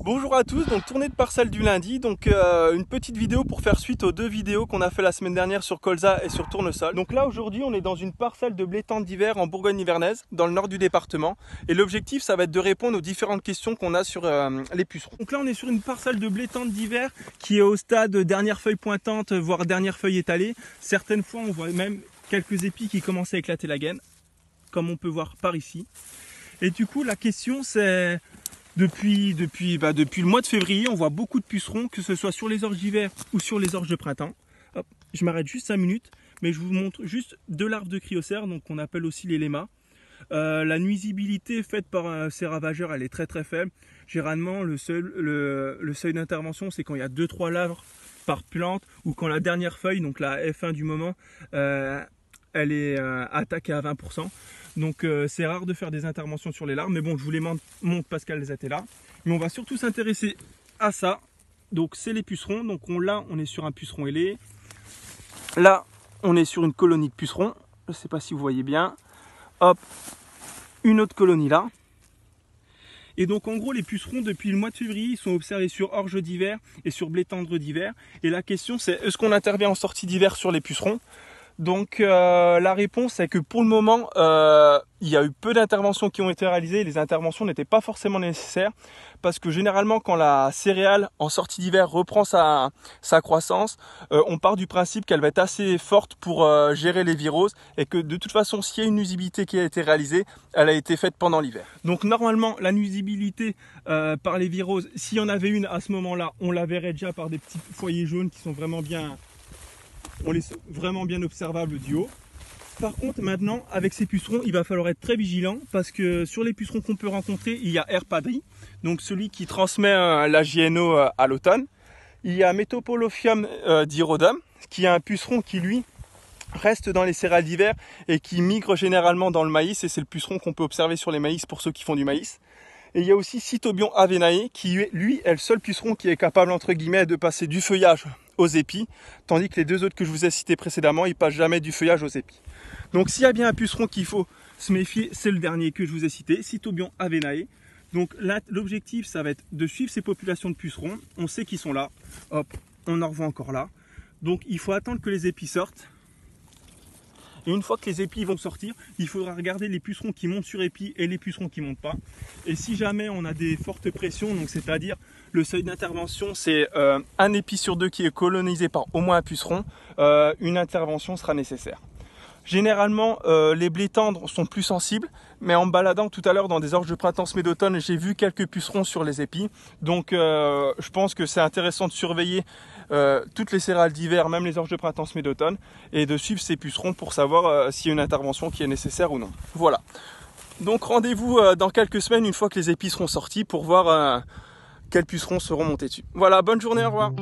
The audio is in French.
Bonjour à tous, donc tournée de parcelle du lundi, donc une petite vidéo pour faire suite aux deux vidéos qu'on a fait la semaine dernière sur colza et sur tournesol. Donc là aujourd'hui on est dans une parcelle de blé tendre d'hiver en Bourgogne-Nivernaise, dans le nord du département, et l'objectif ça va être de répondre aux différentes questions qu'on a sur les pucerons. Donc là on est sur une parcelle de blé tendre d'hiver qui est au stade dernière feuille pointante, voire dernière feuille étalée. Certaines fois on voit même quelques épis qui commencent à éclater la gaine, comme on peut voir par ici. Et du coup la question c'est... Depuis le mois de février, on voit beaucoup de pucerons, que ce soit sur les orges d'hiver ou sur les orges de printemps. Hop, je m'arrête juste 5 minutes, mais je vous montre juste deux larves de cryocère, donc qu'on appelle aussi les lémas. La nuisibilité faite par ces ravageurs, elle est très très faible. Généralement, le seuil d'intervention, c'est quand il y a 2-3 larves par plante, ou quand la dernière feuille, donc la F1 du moment, elle est attaquée à 20%. Donc c'est rare de faire des interventions sur les larves, mais bon, je vous les montre parce qu'elles étaient là. Mais on va surtout s'intéresser à ça. Donc c'est les pucerons. Donc là, on est sur un puceron ailé. Là, on est sur une colonie de pucerons. Je ne sais pas si vous voyez bien. Hop, une autre colonie là. Et donc en gros les pucerons depuis le mois de février ils sont observés sur orge d'hiver et sur blé tendre d'hiver. Et la question c'est est-ce qu'on intervient en sortie d'hiver sur les pucerons? Donc la réponse est que pour le moment il y a eu peu d'interventions qui ont été réalisées. Les interventions n'étaient pas forcément nécessaires parce que généralement quand la céréale en sortie d'hiver reprend sa croissance, on part du principe qu'elle va être assez forte pour gérer les viroses et que de toute façon s'il y a une nuisibilité qui a été réalisée, elle a été faite pendant l'hiver. Donc normalement la nuisibilité par les viroses, s'il y en avait une à ce moment-là, on la verrait déjà par des petits foyers jaunes qui sont vraiment bien... On les vraiment bien observables du haut. Par contre maintenant avec ces pucerons il va falloir être très vigilant parce que sur les pucerons qu'on peut rencontrer il y a R. padri, donc celui qui transmet la JNO à l'automne. Il y a Metopolophium dirodum qui est un puceron qui lui reste dans les céréales d'hiver et qui migre généralement dans le maïs, et c'est le puceron qu'on peut observer sur les maïs pour ceux qui font du maïs. Et il y a aussi Cytobion avenae qui lui est le seul puceron qui est capable entre guillemets de passer du feuillage aux épis, tandis que les deux autres que je vous ai cités précédemment, ils passent jamais du feuillage aux épis. Donc s'il y a bien un puceron qu'il faut se méfier, c'est le dernier que je vous ai cité, Cytobion avenae. Donc là, l'objectif, ça va être de suivre ces populations de pucerons. On sait qu'ils sont là. Hop, on en revoit encore là. Donc il faut attendre que les épis sortent. Et une fois que les épis vont sortir, il faudra regarder les pucerons qui montent sur épis et les pucerons qui ne montent pas. Et si jamais on a des fortes pressions, donc c'est-à-dire le seuil d'intervention, c'est un épi sur deux qui est colonisé par au moins un puceron, une intervention sera nécessaire. Généralement, les blés tendres sont plus sensibles, mais en me baladant tout à l'heure dans des orges de printemps semées d'automne, j'ai vu quelques pucerons sur les épis. Donc je pense que c'est intéressant de surveiller toutes les céréales d'hiver, même les orges de printemps semées d'automne, et de suivre ces pucerons pour savoir s'il y a une intervention qui est nécessaire ou non. Voilà. Donc rendez-vous dans quelques semaines, une fois que les épis seront sortis, pour voir quels pucerons seront montés dessus. Voilà, bonne journée, au revoir.